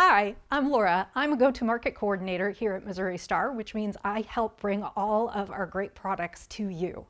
Hi, I'm Laura. I'm a go-to-market coordinator here at Missouri Star, which means I help bring all of our great products to you.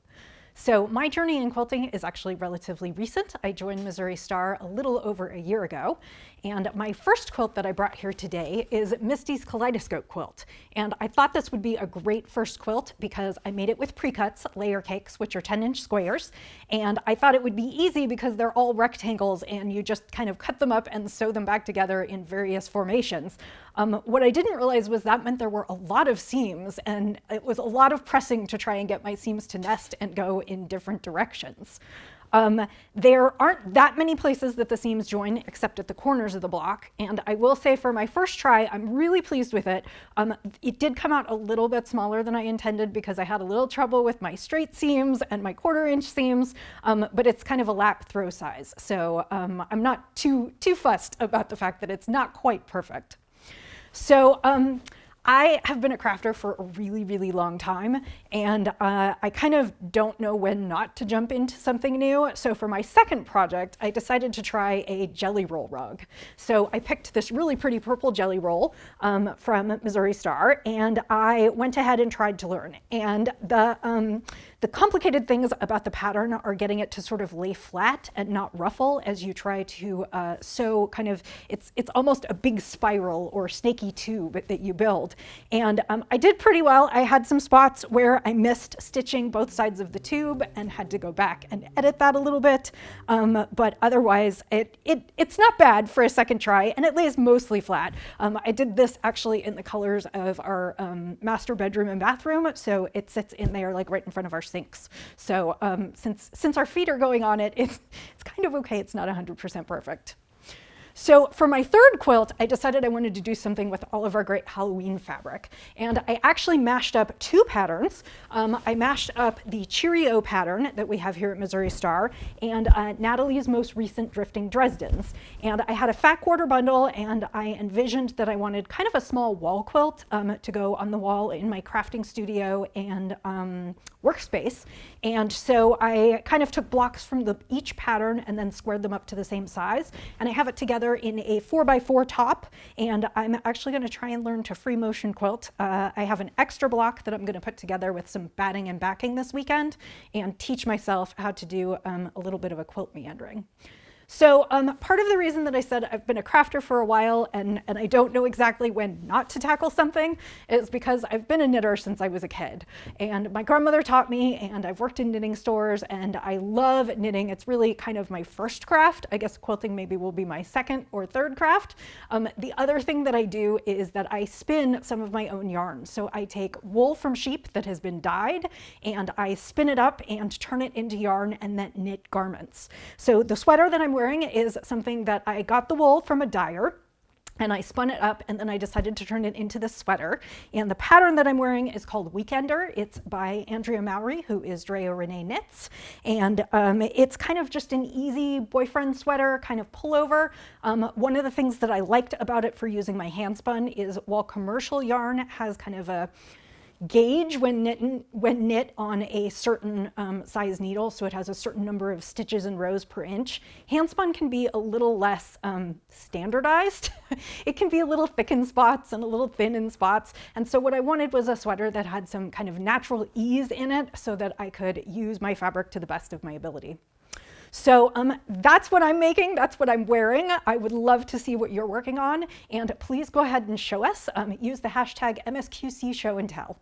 So my journey in quilting is actually relatively recent. I joined Missouri Star a little over a year ago, and my first quilt that I brought here today is Misty's Kaleidoscope Quilt. And I thought this would be a great first quilt because I made it with pre-cuts, layer cakes, which are 10-inch squares, and I thought it would be easy because they're all rectangles and you just kind of cut them up and sew them back together in various formations. What I didn't realize was that meant there were a lot of seams, and it was a lot of pressing to try and get my seams to nest and go in different directions. There aren't that many places that the seams join except at the corners of the block, and I will say for my first try, I'm really pleased with it. It did come out a little bit smaller than I intended because I had a little trouble with my straight seams and my 1/4-inch seams, but it's kind of a lap throw size, so I'm not too fussed about the fact that it's not quite perfect. So I have been a crafter for a really long time, and I kind of don't know when not to jump into something new. So for my second project, I decided to try a jelly roll rug. So I picked this really pretty purple jelly roll from Missouri Star, and I went ahead and tried to learn. And the complicated things about the pattern are getting it to sort of lay flat and not ruffle as you try to sew kind of, it's almost a big spiral or snaky tube that you build. And I did pretty well. I had some spots where I missed stitching both sides of the tube and had to go back and edit that a little bit. But otherwise, it's not bad for a second try, and it lays mostly flat. I did this actually in the colors of our master bedroom and bathroom, so it sits in there like right in front of our sinks. So since our feet are going on it, it's kind of okay. It's not 100% perfect. So for my third quilt, I decided I wanted to do something with all of our great Halloween fabric. And I actually mashed up two patterns. I mashed up the Cheerio pattern that we have here at Missouri Star and Natalie's most recent Drifting Dresdens. And I had a fat quarter bundle, and I envisioned that I wanted kind of a small wall quilt to go on the wall in my crafting studio and workspace. And so I kind of took blocks from each pattern and then squared them up to the same size. And I have it together in a 4x4 top, and I'm actually going to try and learn to free motion quilt. I have an extra block that I'm going to put together with some batting and backing this weekend and teach myself how to do a little bit of a quilt meandering. So part of the reason that I said I've been a crafter for a while and I don't know exactly when not to tackle something is because I've been a knitter since I was a kid. And my grandmother taught me, and I've worked in knitting stores, and I love knitting. It's really kind of my first craft. I guess quilting maybe will be my second or third craft. The other thing that I do is that I spin some of my own yarn. So I take wool from sheep that has been dyed, and I spin it up and turn it into yarn and then knit garments. So the sweater that I'm wearing is something that I got the wool from a dyer, and I spun it up, and then I decided to turn it into this sweater. And the pattern that I'm wearing is called Weekender. It's by Andrea Mowry, who is Dreo Renee Knits. And it's kind of just an easy boyfriend sweater, kind of pullover. One of the things that I liked about it for using my hand spun is while commercial yarn has kind of a gauge when knit on a certain size needle, so it has a certain number of stitches and rows per inch. Handspun can be a little less standardized. It can be a little thick in spots and a little thin in spots, and so what I wanted was a sweater that had some kind of natural ease in it so that I could use my fabric to the best of my ability. So that's what I'm making, that's what I'm wearing. I would love to see what you're working on, and please go ahead and show us. Use the hashtag MSQC Show and Tell.